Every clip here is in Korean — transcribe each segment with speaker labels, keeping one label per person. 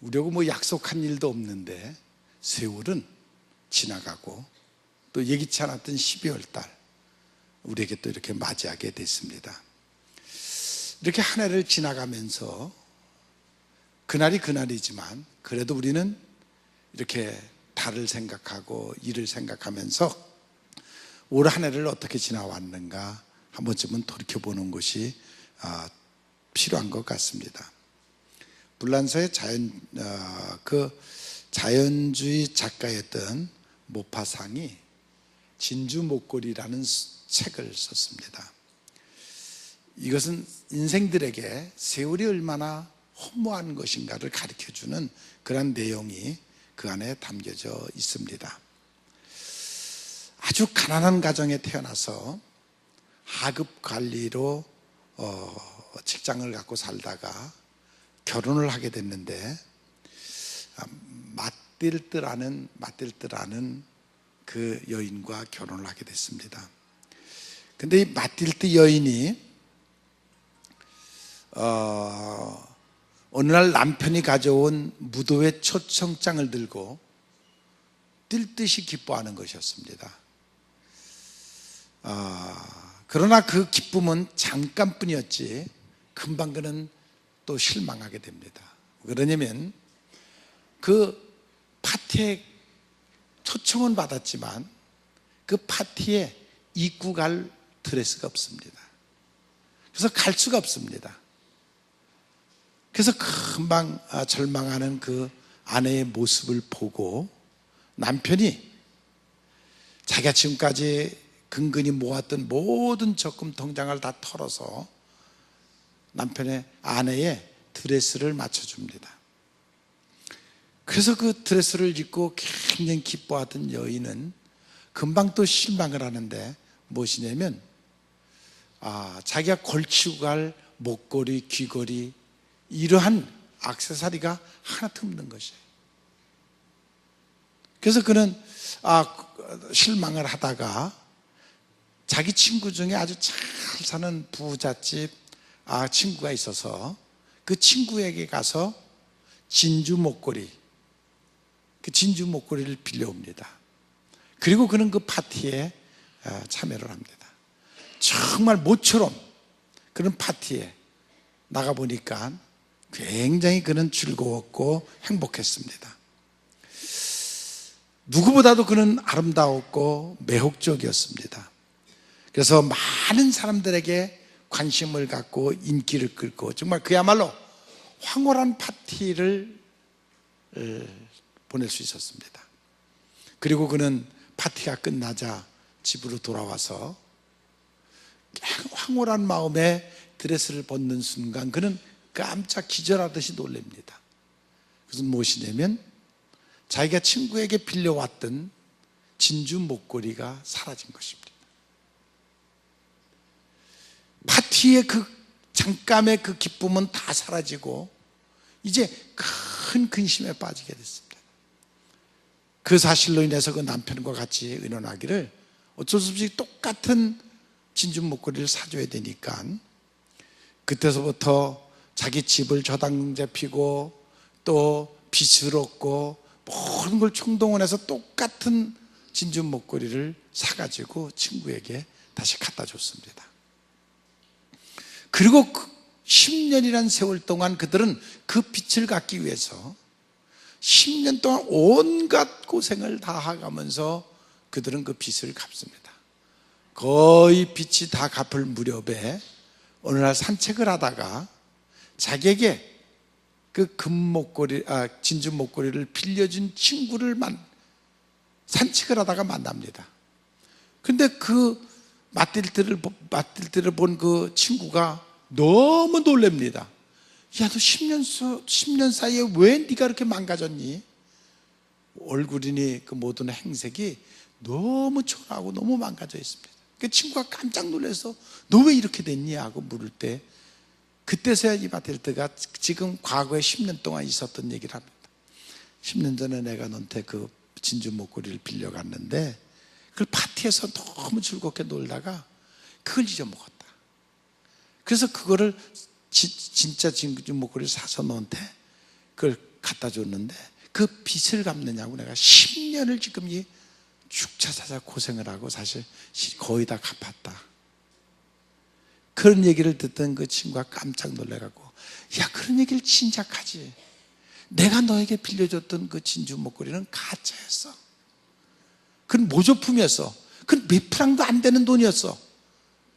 Speaker 1: 우리하고 뭐 약속한 일도 없는데 세월은 지나가고 또 예기치 않았던 12월 달 우리에게 또 이렇게 맞이하게 됐습니다. 이렇게 한 해를 지나가면서 그날이 그날이지만 그래도 우리는 이렇게 달을 생각하고 일을 생각하면서 올 한 해를 어떻게 지나왔는가 한 번쯤은 돌이켜보는 것이 필요한 것 같습니다. 불란서의 자연주의 작가였던 모파상이 진주 목걸이라는 책을 썼습니다. 이것은 인생들에게 세월이 얼마나 허무한 것인가를 가르쳐주는 그런 내용이 그 안에 담겨져 있습니다. 아주 가난한 가정에 태어나서 하급 관리로 직장을 갖고 살다가 결혼을 하게 됐는데 마틸드라는 그 여인과 결혼을 하게 됐습니다. 근데 이 마틸드 여인이 어느 날 남편이 가져온 무도회 초청장을 들고 뛸 듯이 기뻐하는 것이었습니다. 그러나 그 기쁨은 잠깐뿐이었지 금방 그는 또 실망하게 됩니다. 그러냐면 그 파티에 초청은 받았지만 그 파티에 입고 갈 드레스가 없습니다. 그래서 갈 수가 없습니다. 그래서 금방 절망하는 그 아내의 모습을 보고 남편이 자기가 지금까지 근근히 모았던 모든 적금 통장을 다 털어서 남편의 아내의 드레스를 맞춰줍니다. 그래서 그 드레스를 입고 굉장히 기뻐하던 여인은 금방 또 실망을 하는데 무엇이냐면 자기가 걸치고 갈 목걸이, 귀걸이 이러한 액세서리가 하나도 없는 것이에요. 그래서 그는 실망을 하다가 자기 친구 중에 아주 잘 사는 부잣집 친구가 있어서 그 친구에게 가서 진주 목걸이를 빌려옵니다. 그리고 그는 그 파티에 참여를 합니다. 정말 모처럼 그런 파티에 나가보니까 굉장히 그는 즐거웠고 행복했습니다. 누구보다도 그는 아름다웠고 매혹적이었습니다. 그래서 많은 사람들에게 관심을 갖고 인기를 끌고 정말 그야말로 황홀한 파티를 보낼 수 있었습니다. 그리고 그는 파티가 끝나자 집으로 돌아와서 황홀한 마음에 드레스를 벗는 순간 그는 깜짝 기절하듯이 놀랍니다. 그것은 무엇이냐면 자기가 친구에게 빌려왔던 진주 목걸이가 사라진 것입니다. 파티의 그 잠깐의 그 기쁨은 다 사라지고 이제 큰 근심에 빠지게 됐습니다. 그 사실로 인해서 그 남편과 같이 의논하기를 어쩔 수 없이 똑같은 진주 목걸이를 사줘야 되니까 그때서부터 자기 집을 저당제 피고 또 빚을 얻고 모든 걸 총동원해서 똑같은 진주 목걸이를 사가지고 친구에게 다시 갖다 줬습니다. 그리고 10년이라는 세월 동안 그들은 그 빚을 갚기 위해서 10년 동안 온갖 고생을 다 하면서 그들은 그 빚을 갚습니다. 거의 빚이 다 갚을 무렵에 어느 날 산책을 하다가 자기에게 그 진주 목걸이를 빌려준 친구를 산책을 하다가 만납니다. 근데 그 마틸드를 본 그 친구가 너무 놀랍니다. 야, 너 10년 사이에 왜 네가 그렇게 망가졌니? 얼굴이니 그 모든 행색이 너무 초라하고 너무 망가져 있습니다. 그 친구가 깜짝 놀라서 너 왜 이렇게 됐니? 하고 물을 때 그때서야 이 마틸드가 지금 과거에 10년 동안 있었던 얘기를 합니다. 10년 전에 내가 너한테 그 진주 목걸이를 빌려갔는데 그걸 파티에서 너무 즐겁게 놀다가 그걸 잊어먹었다. 그래서 그거를 진짜 진주 목걸이를 사서 너한테 그걸 갖다 줬는데 그 빚을 갚느냐고 내가 10년을 지금 이 죽자 사자 고생을 하고 사실 거의 다 갚았다. 그런 얘기를 듣던 그 친구가 깜짝 놀래갖고, 야, 그런 얘기를 진작 하지. 내가 너에게 빌려줬던 그 진주 목걸이는 가짜였어. 그건 모조품이었어. 그건 몇 프랑도 안 되는 돈이었어.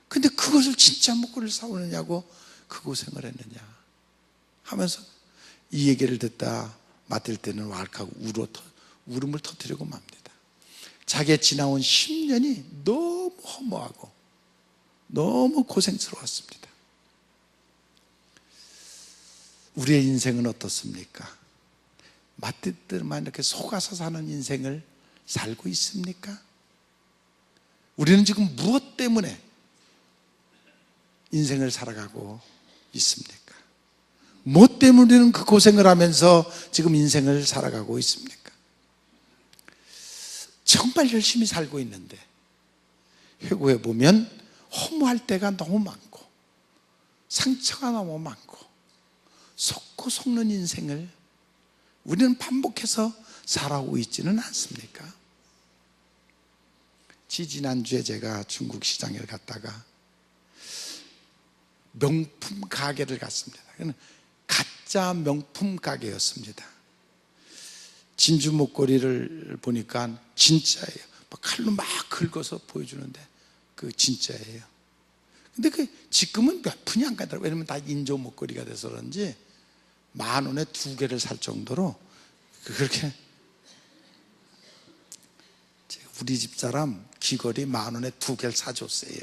Speaker 1: 근데 그것을 진짜 목걸이를 사오느냐고 그 고생을 했느냐 하면서 이 얘기를 듣다 맡을 때는 왈칵 울음을 터뜨리고 맙니다. 자기의 지나온 10년이 너무 허무하고 너무 고생스러웠습니다. 우리의 인생은 어떻습니까? 마뜻들만 이렇게 속아서 사는 인생을 살고 있습니까? 우리는 지금 무엇 때문에 인생을 살아가고 있습니까? 무엇 때문에 우리는 그 고생을 하면서 지금 인생을 살아가고 있습니까? 정말 열심히 살고 있는데 회고해 보면 허무할 때가 너무 많고 상처가 너무 많고 속고 속는 인생을 우리는 반복해서 살아오고 있지는 않습니까? 지난주에 제가 중국 시장에 갔다가 명품 가게를 갔습니다. 가짜 명품 가게였습니다. 진주 목걸이를 보니까 진짜예요. 칼로 막 긁어서 보여주는데 그 진짜예요. 근데 그 지금은 몇 푼이 안 가더라고요. 왜냐면 다 인조 목걸이가 돼서 그런지 10,000원에 2개를 살 정도로 그렇게. 우리 집사람 귀걸이 10,000원에 2개를 사줬어요.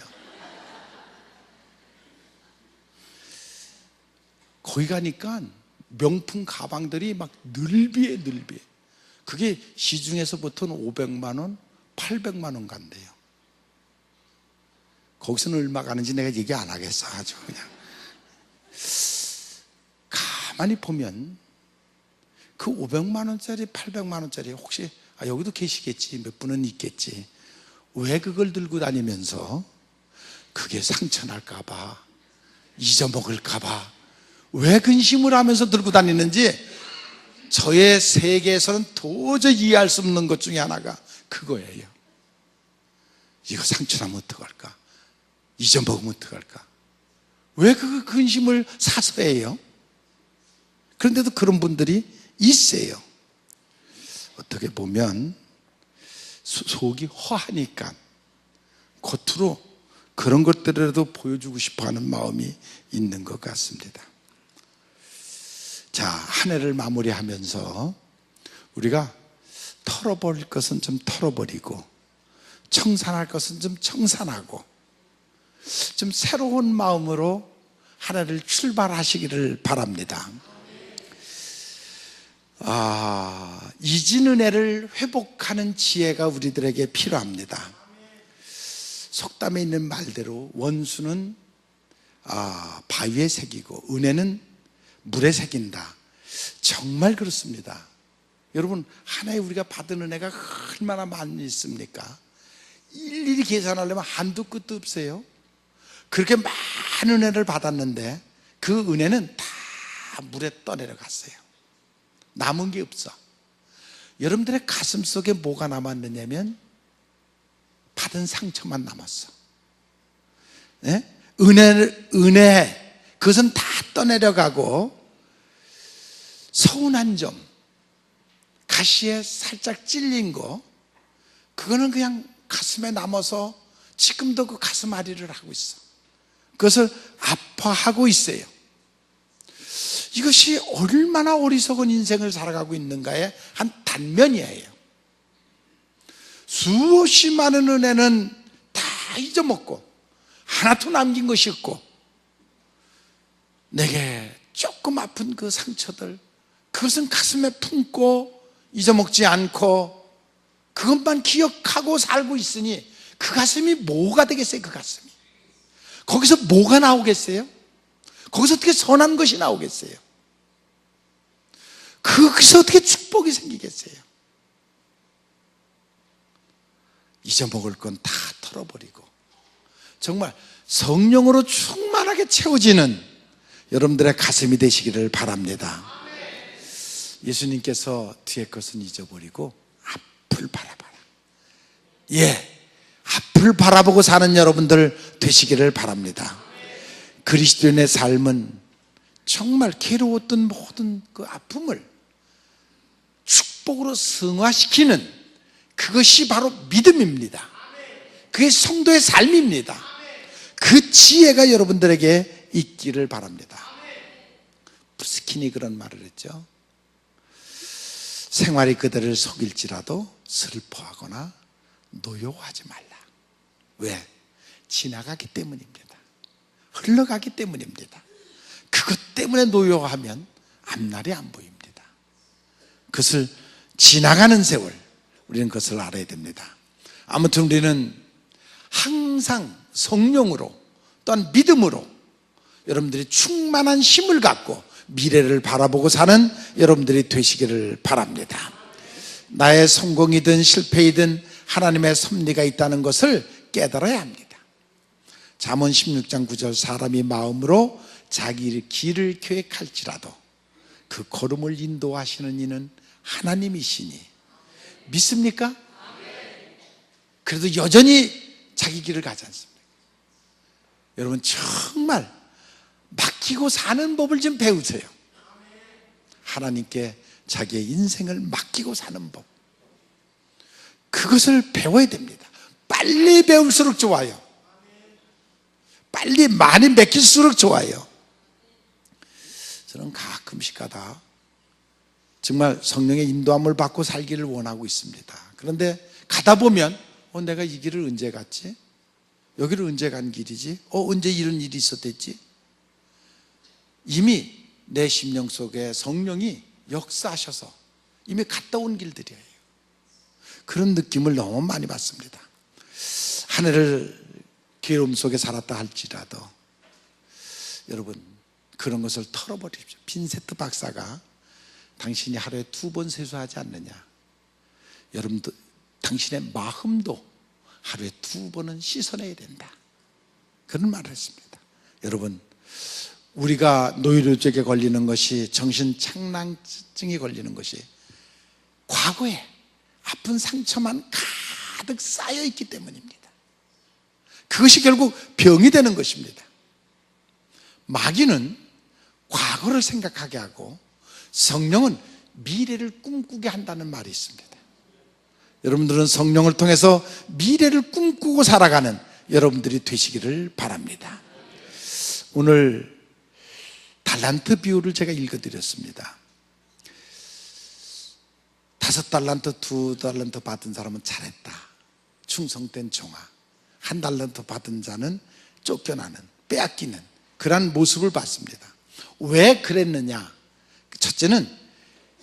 Speaker 1: 거기 가니까 명품 가방들이 막 늘비에. 그게 시중에서 보통 500만 원, 800만 원 간대요. 거기서는 얼마 가는지 내가 얘기 안 하겠어. 아주 그냥 가만히 보면 그 500만 원짜리, 800만 원짜리 혹시 여기도 계시겠지, 몇 분은 있겠지. 왜 그걸 들고 다니면서 그게 상처 날까 봐, 잊어먹을까 봐 왜 근심을 하면서 들고 다니는지 저의 세계에서는 도저히 이해할 수 없는 것 중에 하나가 그거예요. 이거 상처나면 어떡할까? 잊어먹으면 어떡할까? 왜 그 근심을 사서 해요? 그런데도 그런 분들이 있어요. 어떻게 보면 속이 허하니까 겉으로 그런 것들이라도 보여주고 싶어하는 마음이 있는 것 같습니다. 자, 한 해를 마무리하면서 우리가 털어버릴 것은 좀 털어버리고 청산할 것은 좀 청산하고 좀 새로운 마음으로 한 해를 출발하시기를 바랍니다. 잊은 은혜를 회복하는 지혜가 우리들에게 필요합니다. 속담에 있는 말대로 원수는 바위에 새기고 은혜는 물에 새긴다. 정말 그렇습니다. 여러분, 한 해에 우리가 받은 은혜가 얼마나 많이 있습니까? 일일이 계산하려면 한도 끝도 없어요. 그렇게 많은 은혜를 받았는데 그 은혜는 다 물에 떠내려갔어요. 남은 게 없어. 여러분들의 가슴 속에 뭐가 남았느냐면 받은 상처만 남았어. 네? 은혜 그것은 다 떠내려가고 서운한 점, 가시에 살짝 찔린 거, 그거는 그냥 가슴에 남아서 지금도 그 가슴 앓이를 하고 있어. 그것을 아파하고 있어요. 이것이 얼마나 어리석은 인생을 살아가고 있는가의 한 단면이에요. 수없이 많은 은혜는 다 잊어먹고 하나도 남긴 것이 없고 내게 조금 아픈 그 상처들, 그것은 가슴에 품고 잊어먹지 않고 그것만 기억하고 살고 있으니 그 가슴이 뭐가 되겠어요? 그 가슴이 거기서 뭐가 나오겠어요? 거기서 어떻게 선한 것이 나오겠어요? 거기서 어떻게 축복이 생기겠어요? 잊어먹을 건 다 털어버리고 정말 성령으로 충만하게 채워지는 여러분들의 가슴이 되시기를 바랍니다. 예수님께서 뒤에 것은 잊어버리고 앞을 바라봐라. 예, 앞을 바라보고 사는 여러분들 되시기를 바랍니다. 그리스도인의 삶은 정말 괴로웠던 모든 그 아픔을 축복으로 승화시키는 그것이 바로 믿음입니다. 그게 성도의 삶입니다. 그 지혜가 여러분들에게 있기를 바랍니다. 푸스킨이 그런 말을 했죠. 생활이 그들을 속일지라도 슬퍼하거나 노여워하지 말라. 왜? 지나가기 때문입니다. 흘러가기 때문입니다. 그것 때문에 노여워하면 앞날이 안 보입니다. 그것을 지나가는 세월, 우리는 그것을 알아야 됩니다. 아무튼 우리는 항상 성령으로 또한 믿음으로 여러분들이 충만한 힘을 갖고 미래를 바라보고 사는 여러분들이 되시기를 바랍니다. 나의 성공이든 실패이든 하나님의 섭리가 있다는 것을 깨달아야 합니다. 잠언 16장 9절 사람이 마음으로 자기 길을 계획할지라도 그 걸음을 인도하시는 이는 하나님이시니 믿습니까? 그래도 여전히 자기 길을 가지 않습니다. 여러분 정말 맡기고 사는 법을 좀 배우세요. 하나님께 자기의 인생을 맡기고 사는 법, 그것을 배워야 됩니다. 빨리 배울수록 좋아요. 빨리 많이 맡길수록 좋아요. 저는 가끔씩 가다 정말 성령의 인도함을 받고 살기를 원하고 있습니다. 그런데 가다 보면 내가 이 길을 언제 갔지? 여기를 언제 간 길이지? 언제 이런 일이 있었댔지? 이미 내 심령 속에 성령이 역사하셔서 이미 갔다 온 길들이에요. 그런 느낌을 너무 많이 받습니다. 한 해를 괴로움 속에 살았다 할지라도 여러분 그런 것을 털어버리십시오. 빈세트 박사가 당신이 하루에 2번 세수하지 않느냐, 여러분도 당신의 마음도 하루에 2번은 씻어내야 된다, 그런 말을 했습니다. 여러분 우리가 노이로제에 걸리는 것이, 정신착란증이 걸리는 것이 과거에 아픈 상처만 가득 쌓여있기 때문입니다. 그것이 결국 병이 되는 것입니다. 마귀는 과거를 생각하게 하고 성령은 미래를 꿈꾸게 한다는 말이 있습니다. 여러분들은 성령을 통해서 미래를 꿈꾸고 살아가는 여러분들이 되시기를 바랍니다. 오늘 달란트 비유를 제가 읽어드렸습니다. 5달란트, 2달란트 받은 사람은 잘했다, 충성된 종아. 1달란트 받은 자는 쫓겨나는, 빼앗기는 그러한 모습을 봤습니다. 왜 그랬느냐? 첫째는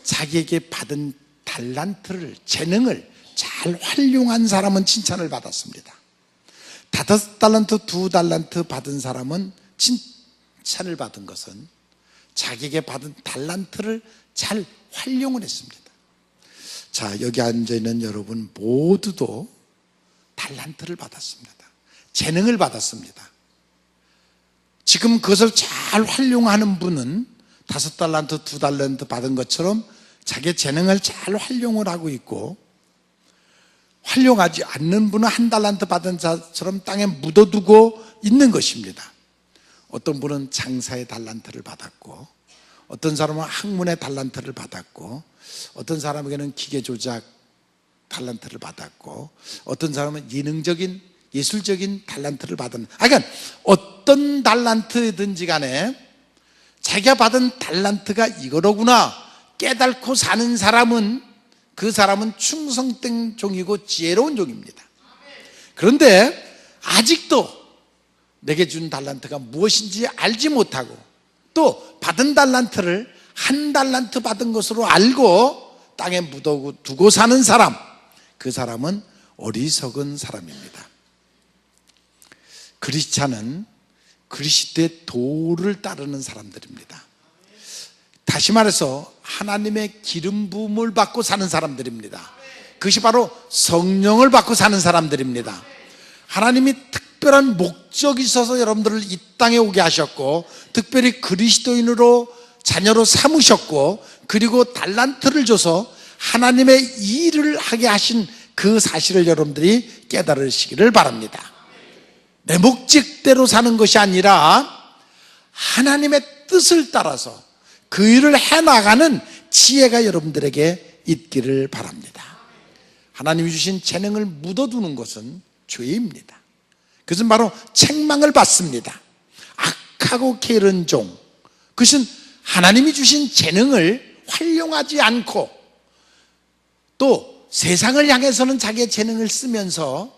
Speaker 1: 자기에게 받은 달란트를, 재능을 잘 활용한 사람은 칭찬을 받았습니다. 5달란트, 2달란트 받은 사람은 칭찬을 받은 것은 자기에게 받은 달란트를 잘 활용을 했습니다. 자, 여기 앉아있는 여러분 모두도 달란트를 받았습니다. 재능을 받았습니다. 지금 그것을 잘 활용하는 분은 5달란트, 2달란트 받은 것처럼 자기의 재능을 잘 활용을 하고 있고, 활용하지 않는 분은 1달란트 받은 자처럼 땅에 묻어두고 있는 것입니다. 어떤 분은 장사의 달란트를 받았고, 어떤 사람은 학문의 달란트를 받았고, 어떤 사람에게는 기계 조작 달란트를 받았고, 어떤 사람은 예능적인, 예술적인 달란트를 받은, 그러니까 어떤 달란트든지 간에 자기가 받은 달란트가 이거로구나 깨닫고 사는 사람은, 그 사람은 충성된 종이고 지혜로운 종입니다. 그런데 아직도 내게 준 달란트가 무엇인지 알지 못하고, 또 받은 달란트를 1달란트 받은 것으로 알고 땅에 묻어두고 사는 사람, 그 사람은 어리석은 사람입니다. 크리스찬은 그리스도의 도를 따르는 사람들입니다. 다시 말해서 하나님의 기름 부음을 받고 사는 사람들입니다. 그것이 바로 성령을 받고 사는 사람들입니다. 하나님이 특별한 목적이 있어서 여러분들을 이 땅에 오게 하셨고, 특별히 그리스도인으로 자녀로 삼으셨고, 그리고 달란트를 줘서 하나님의 일을 하게 하신 그 사실을 여러분들이 깨달으시기를 바랍니다. 내 목적대로 사는 것이 아니라 하나님의 뜻을 따라서 그 일을 해나가는 지혜가 여러분들에게 있기를 바랍니다. 하나님이 주신 재능을 묻어두는 것은 죄입니다. 그것은 바로 책망을 받습니다. 악하고 게으른 종, 그것은 하나님이 주신 재능을 활용하지 않고 또 세상을 향해서는 자기의 재능을 쓰면서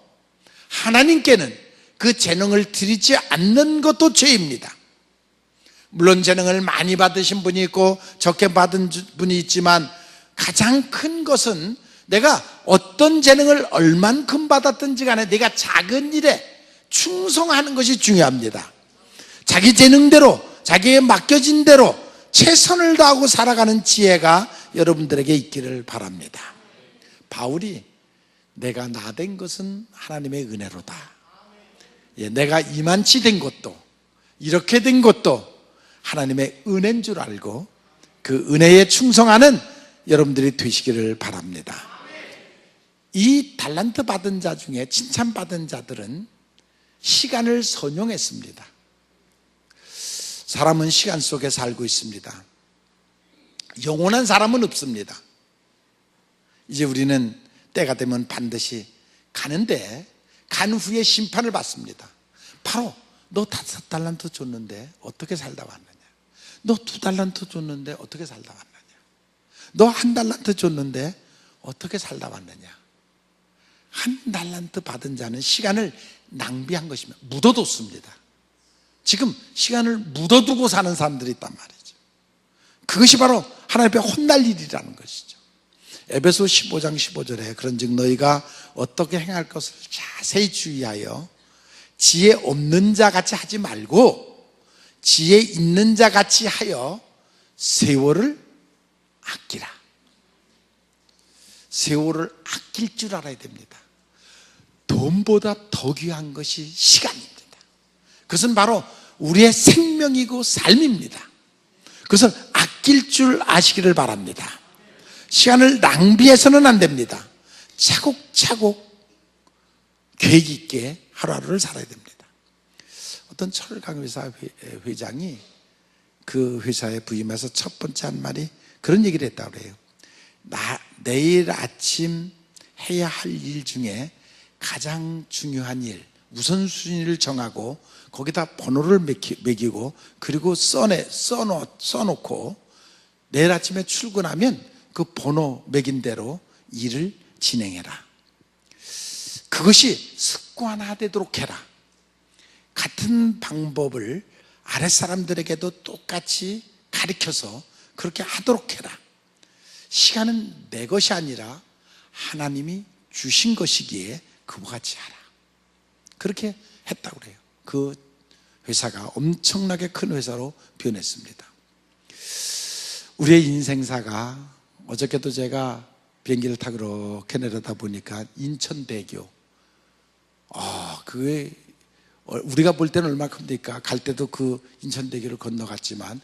Speaker 1: 하나님께는 그 재능을 드리지 않는 것도 죄입니다. 물론 재능을 많이 받으신 분이 있고 적게 받은 분이 있지만 가장 큰 것은 내가 어떤 재능을 얼만큼 받았든지 간에 내가 작은 일에 충성하는 것이 중요합니다. 자기 재능대로, 자기에 맡겨진 대로 최선을 다하고 살아가는 지혜가 여러분들에게 있기를 바랍니다. 바울이 내가 나 된 것은 하나님의 은혜로다. 내가 이만치 된 것도, 이렇게 된 것도 하나님의 은혜인 줄 알고 그 은혜에 충성하는 여러분들이 되시기를 바랍니다. 이 달란트 받은 자 중에 칭찬받은 자들은 시간을 선용했습니다. 사람은 시간 속에 살고 있습니다. 영원한 사람은 없습니다. 이제 우리는 때가 되면 반드시 가는데 간 후에 심판을 받습니다. 바로 너 5달란트 줬는데 어떻게 살다 왔느냐, 너 2달란트 줬는데 어떻게 살다 왔느냐, 너 1달란트 줬는데 어떻게 살다 왔느냐. 1달란트 받은 자는 시간을 낭비한 것이며 묻어뒀습니다. 지금 시간을 묻어두고 사는 사람들이 있단 말이죠. 그것이 바로 하나님 앞에 혼날 일이라는 것이죠. 에베소 15장 15절에 그런즉 너희가 어떻게 행할 것을 자세히 주의하여 지혜 없는 자 같이 하지 말고 지혜 있는 자 같이 하여 세월을 아끼라. 세월을 아낄 줄 알아야 됩니다. 돈보다 더 귀한 것이 시간입니다. 그것은 바로 우리의 생명이고 삶입니다. 그것을 아낄 줄 아시기를 바랍니다. 시간을 낭비해서는 안 됩니다. 차곡차곡 계획 있게 하루하루를 살아야 됩니다. 어떤 철강회사 회장이 그 회사에 부임해서 첫 번째 한 말이 그런 얘기를 했다고 그래요. 내일 아침 해야 할 일 중에 가장 중요한 일, 우선순위를 정하고 거기다 번호를 매기고 그리고 써놓고 내일 아침에 출근하면 그 번호 매긴 대로 일을 진행해라. 그것이 습관화되도록 해라. 같은 방법을 아랫사람들에게도 똑같이 가르쳐서 그렇게 하도록 해라. 시간은 내 것이 아니라 하나님이 주신 것이기에 그와 같이 하라. 그렇게 했다고 그래요. 그 회사가 엄청나게 큰 회사로 변했습니다. 우리의 인생사가 어저께도 제가 비행기를 타고 그렇게 내려다 보니까 인천대교, 그게 우리가 볼 때는 얼마큼 됩니까? 갈 때도 그 인천대교를 건너갔지만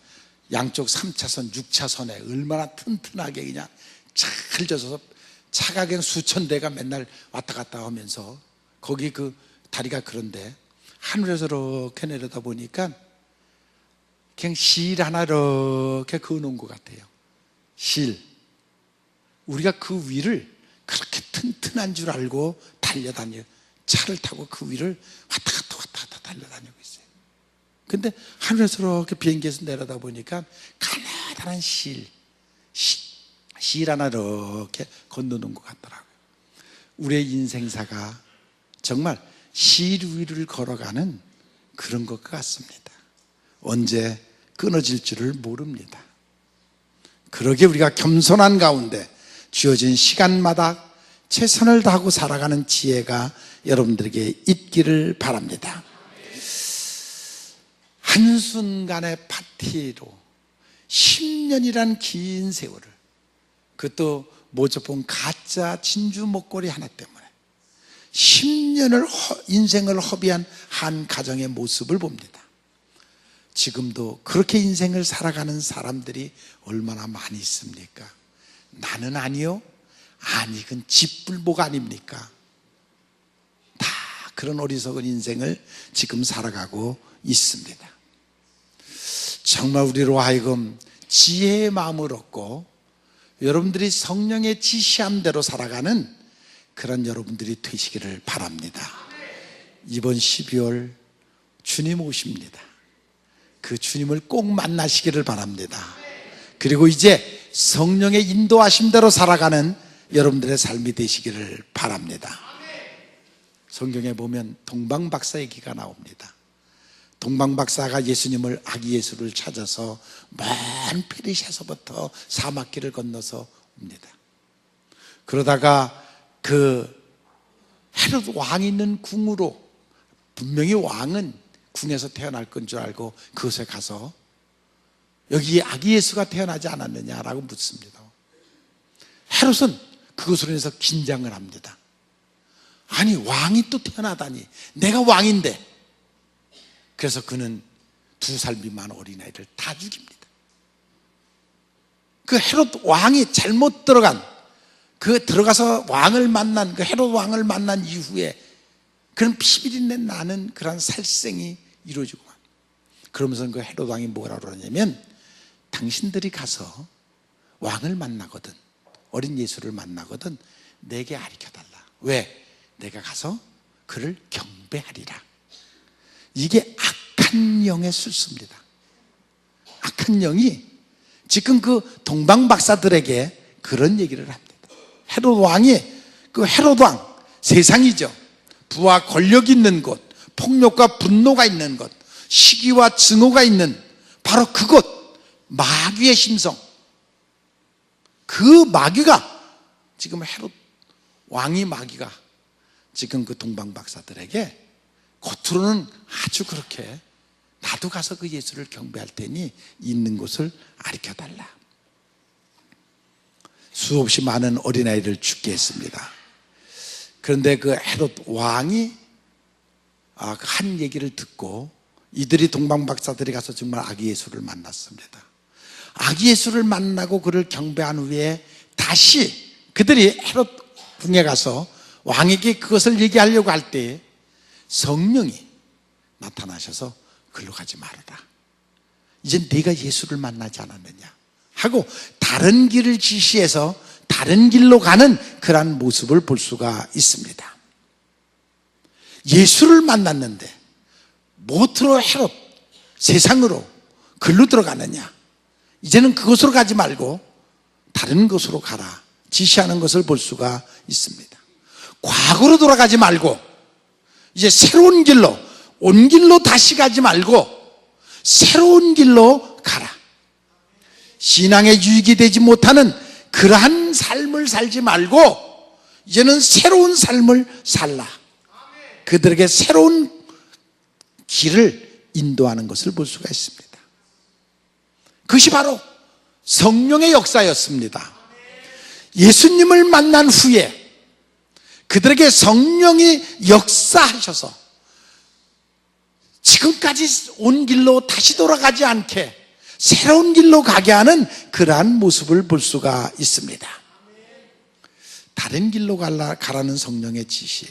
Speaker 1: 양쪽 3차선, 6차선에 얼마나 튼튼하게 그냥 잘 져서 차가 그냥 수천 대가 맨날 왔다 갔다 하면서 거기 그 다리가 그런데 하늘에서 이렇게 내려다 보니까 그냥 실 하나 이렇게 그어놓은 것 같아요. 실. 우리가 그 위를 그렇게 튼튼한 줄 알고 달려다녀요. 차를 타고 그 위를 왔다 갔다 달려다니고 있어요. 근데 하늘에서 이렇게 비행기에서 내려다 보니까 가나다란 실 하나 이렇게 건너놓은 것 같더라고요. 우리의 인생사가 정말 실 위를 걸어가는 그런 것 같습니다. 언제 끊어질 줄을 모릅니다. 그러게 우리가 겸손한 가운데 주어진 시간마다 최선을 다하고 살아가는 지혜가 여러분들에게 있기를 바랍니다. 한순간의 파티로 10년이란 긴 세월을, 그것도 모조품 가짜 진주 목걸이 하나 때문에 10년을 인생을 허비한 한 가정의 모습을 봅니다. 지금도 그렇게 인생을 살아가는 사람들이 얼마나 많이 있습니까? 나는 아니요? 아니, 그건 짓불복 아닙니까? 다 그런 어리석은 인생을 지금 살아가고 있습니다. 정말 우리로 하여금 지혜의 마음을 얻고 여러분들이 성령의 지시함대로 살아가는 그런 여러분들이 되시기를 바랍니다. 이번 12월 주님 오십니다. 그 주님을 꼭 만나시기를 바랍니다. 그리고 이제 성령의 인도하심대로 살아가는 여러분들의 삶이 되시기를 바랍니다. 성경에 보면 동방박사 얘기가 나옵니다. 동방박사가 예수님을, 아기 예수를 찾아서 먼 페르시아서부터 사막길을 건너서 옵니다. 그러다가 그 헤롯 왕이 있는 궁으로, 분명히 왕은 궁에서 태어날 건 줄 알고 그곳에 가서 여기 아기 예수가 태어나지 않았느냐라고 묻습니다. 헤롯은 그것으로 인해서 긴장을 합니다. 아니, 왕이 또 태어나다니, 내가 왕인데. 그래서 그는 2살 미만 어린아이를 다 죽입니다. 그 헤롯 왕이 잘못 들어가서 왕을 만난, 그 헤롯 왕을 만난 이후에 그런 피비린내 나는 그런 살생이 이루어지고, 그러면서 그 헤롯 왕이 뭐라고 그러냐면, 당신들이 가서 왕을 만나거든, 어린 예수를 만나거든 내게 가르쳐달라. 왜? 내가 가서 그를 경배하리라. 이게 악한 영의 술수입니다. 악한 영이 지금 그 동방박사들에게 그런 얘기를 합니다. 헤롯 왕이, 그 헤롯 왕, 세상이죠. 부와 권력이 있는 곳, 폭력과 분노가 있는 곳, 시기와 증오가 있는 바로 그곳, 마귀의 심성, 그 마귀가 지금 헤롯 왕이, 마귀가 지금 그 동방박사들에게 겉으로는 아주 그렇게, 나도 가서 그 예수를 경배할 테니 있는 곳을 가르쳐달라. 수없이 많은 어린아이를 죽게 했습니다. 그런데 그 헤롯 왕이 한 얘기를 듣고 이들이, 동방박사들이 가서 정말 아기 예수를 만났습니다. 아기 예수를 만나고 그를 경배한 후에 다시 그들이 헤롯 궁에 가서 왕에게 그것을 얘기하려고 할 때 성령이 나타나셔서 글로 가지 말아라. 이제 네가 예수를 만나지 않았느냐 하고 다른 길을 지시해서 다른 길로 가는 그러한 모습을 볼 수가 있습니다. 예수를 만났는데 무엇으로 헤롯, 세상으로, 글로 들어가느냐. 이제는 그곳으로 가지 말고 다른 곳으로 가라 지시하는 것을 볼 수가 있습니다. 과거로 돌아가지 말고 이제 새로운 길로, 온 길로 다시 가지 말고 새로운 길로 가라. 신앙에 유익이 되지 못하는 그러한 삶을 살지 말고 이제는 새로운 삶을 살라. 그들에게 새로운 길을 인도하는 것을 볼 수가 있습니다. 그것이 바로 성령의 역사였습니다. 예수님을 만난 후에 그들에게 성령이 역사하셔서 지금까지 온 길로 다시 돌아가지 않게 새로운 길로 가게 하는 그러한 모습을 볼 수가 있습니다. 다른 길로 가라는 성령의 지시.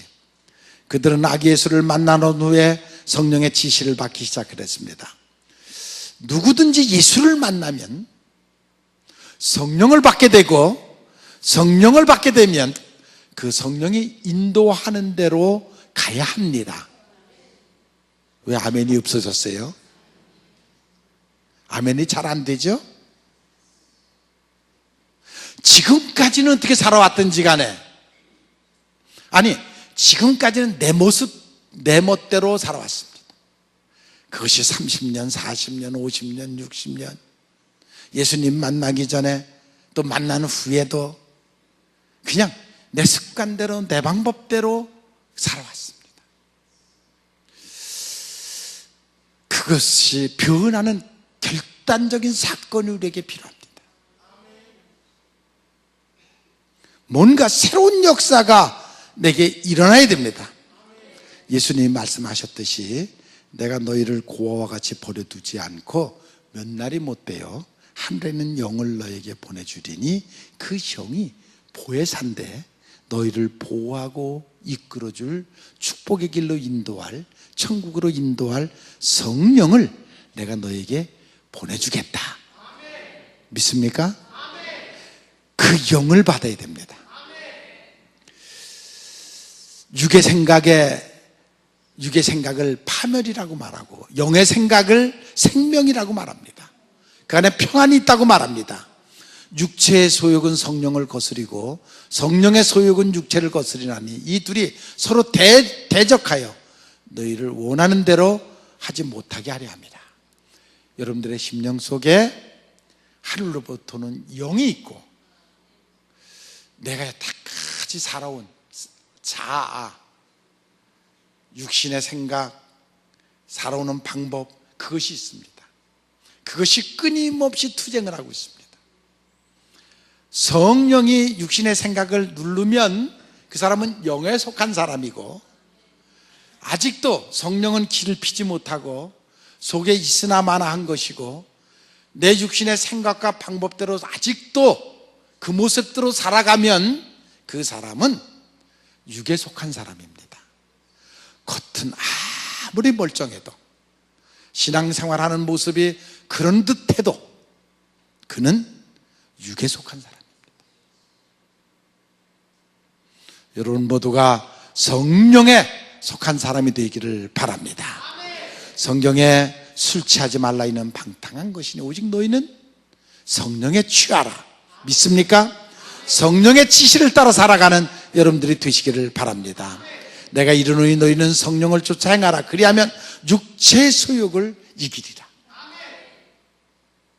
Speaker 1: 그들은 아기 예수를 만난 후에 성령의 지시를 받기 시작을 했습니다. 누구든지 예수를 만나면 성령을 받게 되고, 성령을 받게 되면 그 성령이 인도하는 대로 가야 합니다. 왜 아멘이 없어졌어요? 아멘이 잘 안 되죠? 지금까지는 어떻게 살아왔든지 간에, 아니 지금까지는 내 모습, 내 멋대로 살아왔습니다. 그것이 30년, 40년, 50년, 60년, 예수님 만나기 전에 또 만난 후에도 그냥 내 습관대로, 내 방법대로 살아왔습니다. 그것이 변하는 결단적인 사건이 우리에게 필요합니다. 뭔가 새로운 역사가 내게 일어나야 됩니다. 예수님이 말씀하셨듯이 내가 너희를 고아와 같이 버려두지 않고 몇 날이 못되어 하늘에 있는 영을 너에게 보내주리니 그 영이 보혜사인데 너희를 보호하고 이끌어줄 축복의 길로 인도할, 천국으로 인도할 성령을 내가 너에게 보내주겠다. 믿습니까? 그 영을 받아야 됩니다. 육의 생각을 파멸이라고 말하고 영의 생각을 생명이라고 말합니다. 그 안에 평안이 있다고 말합니다. 육체의 소욕은 성령을 거스리고 성령의 소욕은 육체를 거스리나니 이 둘이 서로 대적하여 너희를 원하는 대로 하지 못하게 하려 합니다. 여러분들의 심령 속에 하늘로부터는 영이 있고 내가 여태까지 살아온 자아, 육신의 생각, 살아오는 방법, 그것이 있습니다. 그것이 끊임없이 투쟁을 하고 있습니다. 성령이 육신의 생각을 누르면 그 사람은 영에 속한 사람이고, 아직도 성령은 길을 피지 못하고 속에 있으나 마나 한 것이고, 내 육신의 생각과 방법대로 아직도 그 모습대로 살아가면 그 사람은 육에 속한 사람입니다. 겉은 아무리 멀쩡해도, 신앙생활하는 모습이 그런 듯해도 그는 육에 속한 사람입니다. 여러분 모두가 성령에 속한 사람이 되기를 바랍니다. 성경에 술 취하지 말라 이는 방탕한 것이니 오직 너희는 성령에 취하라. 믿습니까? 성령의 지시를 따라 살아가는 여러분들이 되시기를 바랍니다. 내가 이르노니 너희는 성령을 쫓아 행하라. 그리하면 육체의 소욕을 이기리라.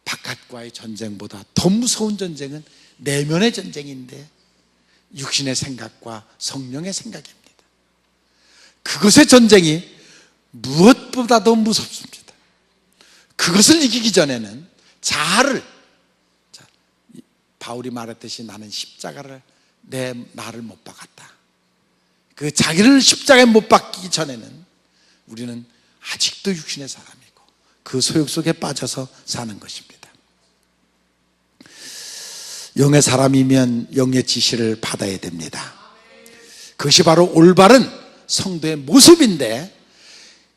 Speaker 1: 바깥과의 전쟁보다 더 무서운 전쟁은 내면의 전쟁인데 육신의 생각과 성령의 생각입니다. 그것의 전쟁이 무엇보다도 무섭습니다. 그것을 이기기 전에는 자아를, 바울이 말했듯이 나는 십자가를 나를 못 박았다. 그 자기를 십자가에 못 박기 전에는 우리는 아직도 육신의 사람이고 그 소욕 속에 빠져서 사는 것입니다. 영의 사람이면 영의 지시를 받아야 됩니다. 그것이 바로 올바른 성도의 모습인데,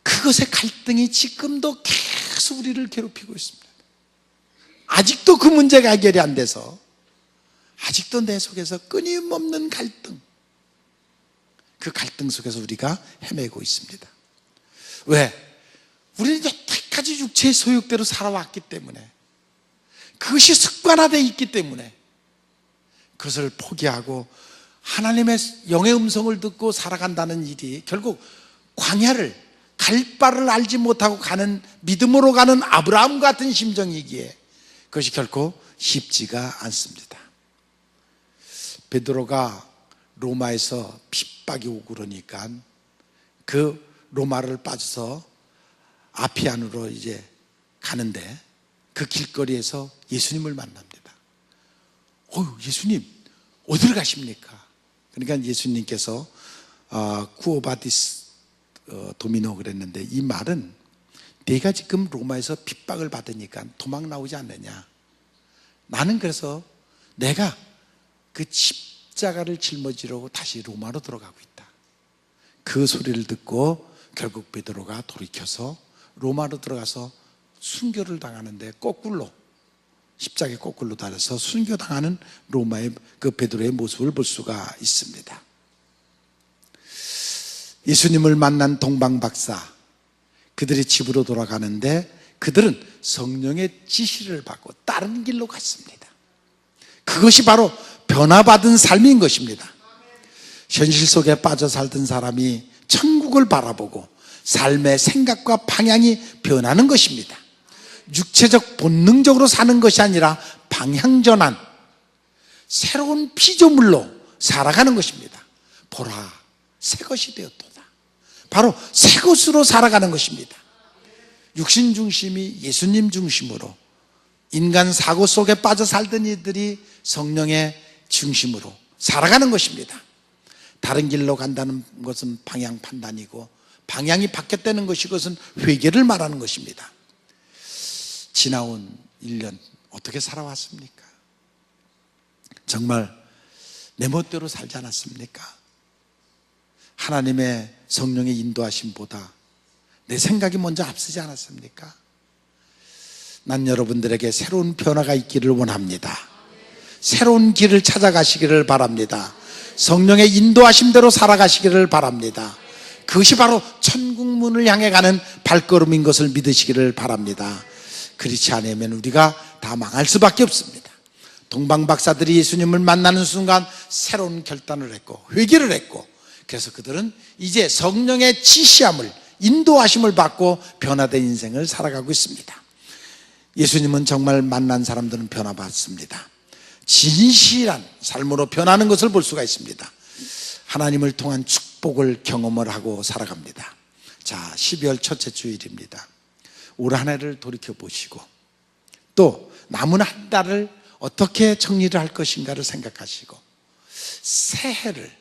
Speaker 1: 그것의 갈등이 지금도 계속 우리를 괴롭히고 있습니다. 아직도 그 문제가 해결이 안 돼서 아직도 내 속에서 끊임없는 갈등, 그 갈등 속에서 우리가 헤매고 있습니다. 왜? 우리는 여태까지 육체의 소욕대로 살아왔기 때문에, 그것이 습관화되어 있기 때문에 그것을 포기하고 하나님의 영의 음성을 듣고 살아간다는 일이 결국 광야를 갈 바를 알지 못하고 가는, 믿음으로 가는 아브라함 같은 심정이기에 그것이 결코 쉽지가 않습니다. 베드로가 로마에서 핍박이 오고 그러니까 그 로마를 빠져서 아피안으로 이제 가는데 그 길거리에서 예수님을 만납니다. 예수님 어디를 가십니까? 그러니까 예수님께서 쿠오바디스 도미노 그랬는데, 이 말은 내가 지금 로마에서 핍박을 받으니까 도망 나오지 않느냐, 나는 그래서 내가 그 십자가를 짊어지려고 다시 로마로 들어가고 있다. 그 소리를 듣고 결국 베드로가 돌이켜서 로마로 들어가서 순교를 당하는데, 거꾸로 십자가에 거꾸로 달아서 순교당하는 로마의 그 베드로의 모습을 볼 수가 있습니다. 예수님을 만난 동방박사, 그들이 집으로 돌아가는데 그들은 성령의 지시를 받고 다른 길로 갔습니다. 그것이 바로 변화받은 삶인 것입니다. 현실 속에 빠져 살던 사람이 천국을 바라보고 삶의 생각과 방향이 변하는 것입니다. 육체적 본능적으로 사는 것이 아니라 방향전환, 새로운 피조물로 살아가는 것입니다. 보라, 새 것이 되었도다. 바로 새 것으로 살아가는 것입니다. 육신 중심이 예수님 중심으로, 인간 사고 속에 빠져 살던 이들이 성령의 중심으로 살아가는 것입니다. 다른 길로 간다는 것은 방향 판단이고, 방향이 바뀌었다는 것이, 그것은 회개를 말하는 것입니다. 지나온 1년 어떻게 살아왔습니까? 정말 내 멋대로 살지 않았습니까? 하나님의 성령의 인도하심보다 내 생각이 먼저 앞서지 않았습니까? 난 여러분들에게 새로운 변화가 있기를 원합니다. 새로운 길을 찾아가시기를 바랍니다. 성령의 인도하심대로 살아가시기를 바랍니다. 그것이 바로 천국문을 향해 가는 발걸음인 것을 믿으시기를 바랍니다. 그렇지 않으면 우리가 다 망할 수밖에 없습니다. 동방박사들이 예수님을 만나는 순간 새로운 결단을 했고 회개를 했고, 그래서 그들은 이제 성령의 지시함을, 인도하심을 받고 변화된 인생을 살아가고 있습니다. 예수님은 정말 만난 사람들은 변화받습니다. 진실한 삶으로 변하는 것을 볼 수가 있습니다. 하나님을 통한 축복을 경험을 하고 살아갑니다. 자, 12월 첫째 주일입니다. 올 한 해를 돌이켜보시고 또 남은 한 달을 어떻게 정리를 할 것인가를 생각하시고 새해를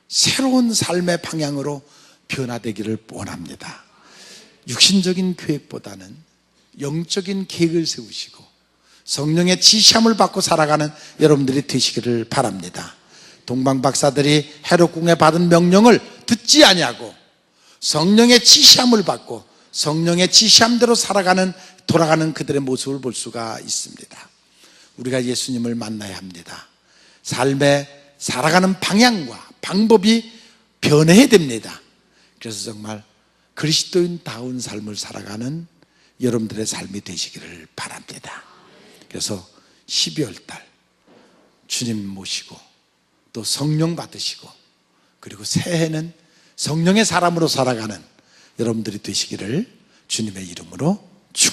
Speaker 1: 새로운 삶의 방향으로 변화되기를 원합니다. 육신적인 계획보다는 영적인 계획을 세우시고 성령의 지시함을 받고 살아가는 여러분들이 되시기를 바랍니다. 동방박사들이 헤롯궁에 받은 명령을 듣지 아니하고 성령의 지시함을 받고 성령의 지시함대로 돌아가는 그들의 모습을 볼 수가 있습니다. 우리가 예수님을 만나야 합니다. 삶에 살아가는 방향과 방법이 변해야 됩니다. 그래서 정말 그리스도인다운 삶을 살아가는 여러분들의 삶이 되시기를 바랍니다. 그래서 12월 달 주님 모시고 또 성령 받으시고 그리고 새해는 성령의 사람으로 살아가는 여러분들이 되시기를 주님의 이름으로 축원합니다.